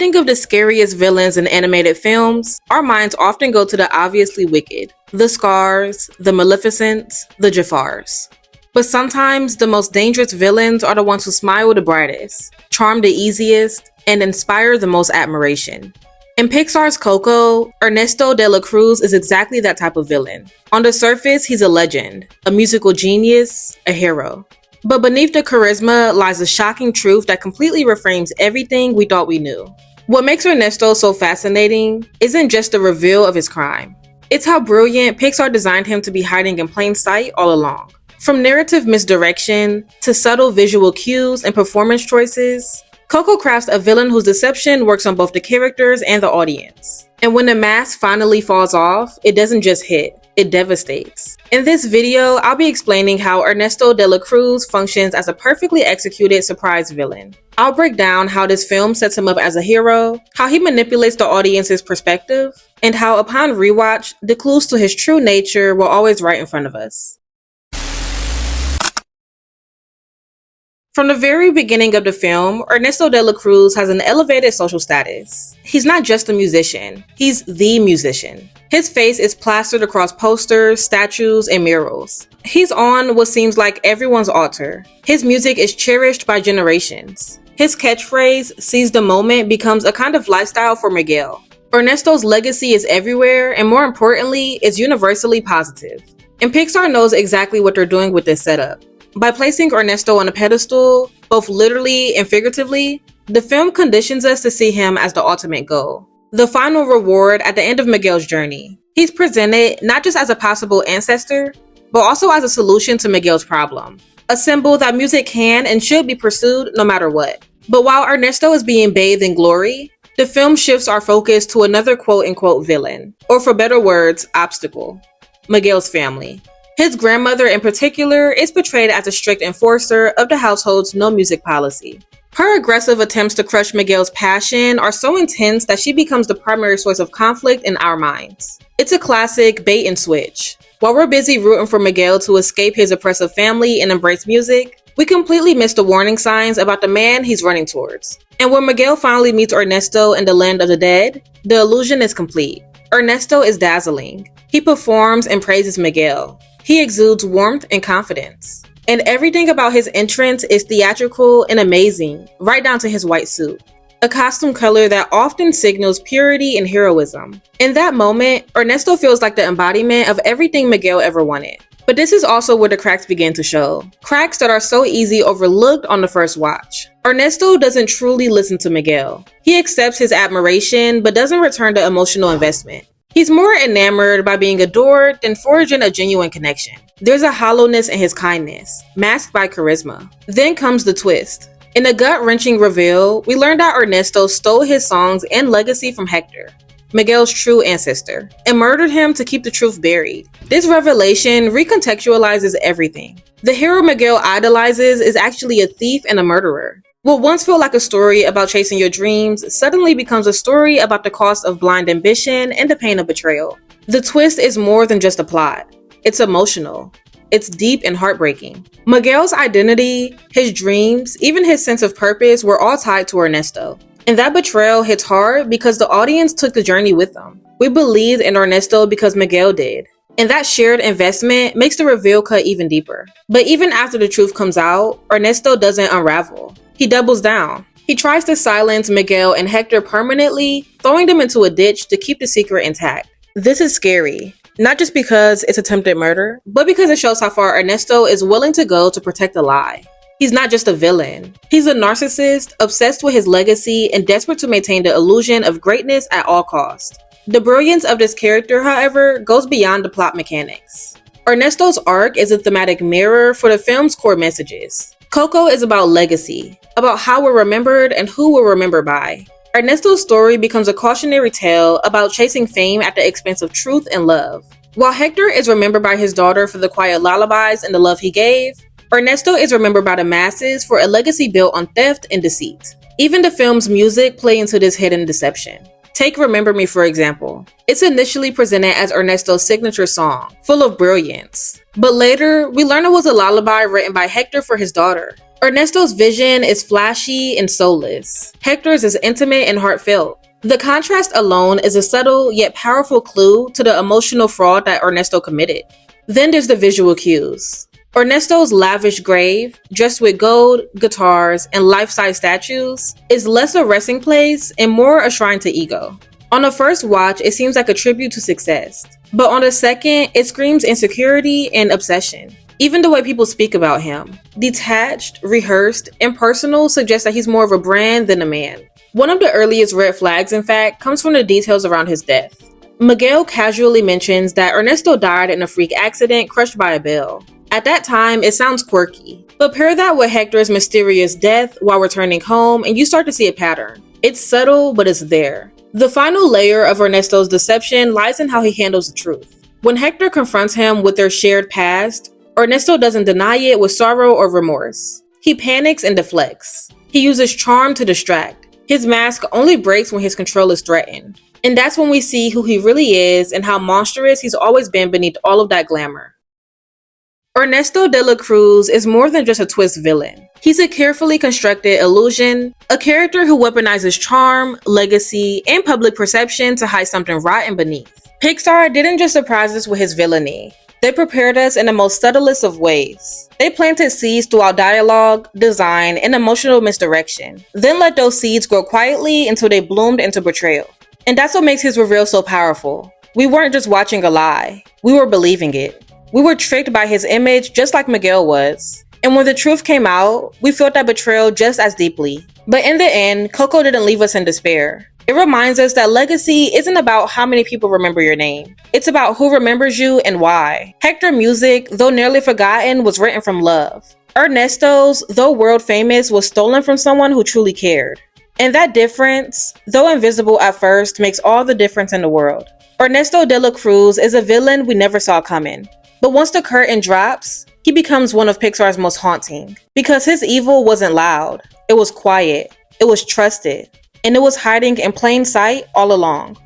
think of the scariest villains in animated films, our minds often go to the obviously wicked. The Scars, the Maleficents, the Jafars. But sometimes the most dangerous villains are the ones who smile the brightest, charm the easiest, and inspire the most admiration. In Pixar's Coco, Ernesto de la Cruz is exactly that type of villain. On the surface, he's a legend, a musical genius, a hero. But beneath the charisma lies a shocking truth that completely reframes everything we thought we knew. What makes Ernesto so fascinating isn't just the reveal of his crime. It's how brilliant Pixar designed him to be hiding in plain sight all along. From narrative misdirection to subtle visual cues and performance choices, Coco crafts a villain whose deception works on both the characters and the audience. And when the mask finally falls off, it doesn't just hit, it devastates. In this video, I'll be explaining how Ernesto de la Cruz functions as a perfectly executed surprise villain. I'll break down how this film sets him up as a hero, how he manipulates the audience's perspective, and how upon rewatch, the clues to his true nature were always right in front of us. From the very beginning of the film, Ernesto de la Cruz has an elevated social status. He's not just a musician, he's the musician. His face is plastered across posters, statues, and murals. He's on what seems like everyone's altar. His music is cherished by generations. His catchphrase, "seize the moment," becomes a kind of lifestyle for Miguel. Ernesto's legacy is everywhere, and more importantly, is universally positive. And Pixar knows exactly what they're doing with this setup. By placing Ernesto on a pedestal, both literally and figuratively, the film conditions us to see him as the ultimate goal, the final reward at the end of Miguel's journey. He's presented not just as a possible ancestor, but also as a solution to Miguel's problem, a symbol that music can and should be pursued no matter what. But while Ernesto is being bathed in glory, the film shifts our focus to another quote-unquote villain, or for better words, obstacle: Miguel's family. His grandmother in particular is portrayed as a strict enforcer of the household's no music policy. Her aggressive attempts to crush Miguel's passion are so intense that she becomes the primary source of conflict in our minds. It's a classic bait and switch. While we're busy rooting for Miguel to escape his oppressive family and embrace music, we completely miss the warning signs about the man he's running towards. And when Miguel finally meets Ernesto in the land of the dead, the illusion is complete. Ernesto is dazzling. He performs and praises Miguel. He exudes warmth and confidence. And everything about his entrance is theatrical and amazing, right down to his white suit. A costume color that often signals purity and heroism. In that moment, Ernesto feels like the embodiment of everything Miguel ever wanted. But this is also where the cracks begin to show. Cracks that are so easy overlooked on the first watch. Ernesto doesn't truly listen to Miguel. He accepts his admiration, but doesn't return the emotional investment. He's more enamored by being adored than forging a genuine connection. There's a hollowness in his kindness, masked by charisma. Then comes the twist. In a gut-wrenching reveal, we learn that Ernesto stole his songs and legacy from Hector, Miguel's true ancestor, and murdered him to keep the truth buried. This revelation recontextualizes everything. The hero Miguel idolizes is actually a thief and a murderer. What once felt like a story about chasing your dreams suddenly becomes a story about the cost of blind ambition and the pain of betrayal. The twist is more than just a plot. It's emotional. It's deep and heartbreaking. Miguel's identity, his dreams, even his sense of purpose were all tied to Ernesto. And that betrayal hits hard because the audience took the journey with them. We believed in Ernesto because Miguel did. And that shared investment makes the reveal cut even deeper. But even after the truth comes out, Ernesto doesn't unravel. He doubles down. He tries to silence Miguel and Hector permanently, throwing them into a ditch to keep the secret intact. This is scary, not just because it's attempted murder, but because it shows how far Ernesto is willing to go to protect a lie. He's not just a villain. He's a narcissist, obsessed with his legacy and desperate to maintain the illusion of greatness at all costs. The brilliance of this character, however, goes beyond the plot mechanics. Ernesto's arc is a thematic mirror for the film's core messages. Coco is about legacy, about how we're remembered and who we're remembered by. Ernesto's story becomes a cautionary tale about chasing fame at the expense of truth and love. While Hector is remembered by his daughter for the quiet lullabies and the love he gave, Ernesto is remembered by the masses for a legacy built on theft and deceit. Even the film's music plays into this hidden deception. Take Remember Me for example. It's initially presented as Ernesto's signature song, full of brilliance. But later, we learn it was a lullaby written by Hector for his daughter. Ernesto's vision is flashy and soulless. Hector's is intimate and heartfelt. The contrast alone is a subtle yet powerful clue to the emotional fraud that Ernesto committed. Then there's the visual cues. Ernesto's lavish grave, dressed with gold, guitars, and life-size statues, is less a resting place and more a shrine to ego. On the first watch, it seems like a tribute to success, but on the second, it screams insecurity and obsession. Even the way people speak about him, detached, rehearsed, impersonal, suggests that he's more of a brand than a man. One of the earliest red flags, in fact, comes from the details around his death. Miguel casually mentions that Ernesto died in a freak accident crushed by a bell. At that time, it sounds quirky, but pair that with Hector's mysterious death while returning home and you start to see a pattern. It's subtle, but it's there. The final layer of Ernesto's deception lies in how he handles the truth. When Hector confronts him with their shared past, Ernesto doesn't deny it with sorrow or remorse. He panics and deflects. He uses charm to distract. His mask only breaks when his control is threatened. And that's when we see who he really is and how monstrous he's always been beneath all of that glamour. Ernesto de la Cruz is more than just a twist villain. He's a carefully constructed illusion, a character who weaponizes charm, legacy, and public perception to hide something rotten beneath. Pixar didn't just surprise us with his villainy. They prepared us in the most subtlest of ways. They planted seeds throughout dialogue, design, and emotional misdirection, then let those seeds grow quietly until they bloomed into betrayal. And that's what makes his reveal so powerful. We weren't just watching a lie, we were believing it. We were tricked by his image just like Miguel was. And when the truth came out, we felt that betrayal just as deeply. But in the end, Coco didn't leave us in despair. It reminds us that legacy isn't about how many people remember your name. It's about who remembers you and why. Hector's music, though nearly forgotten, was written from love. Ernesto's, though world famous, was stolen from someone who truly cared. And that difference, though invisible at first, makes all the difference in the world. Ernesto de la Cruz is a villain we never saw coming. But once the curtain drops, he becomes one of Pixar's most haunting. Because his evil wasn't loud, it was quiet, it was trusted, and it was hiding in plain sight all along.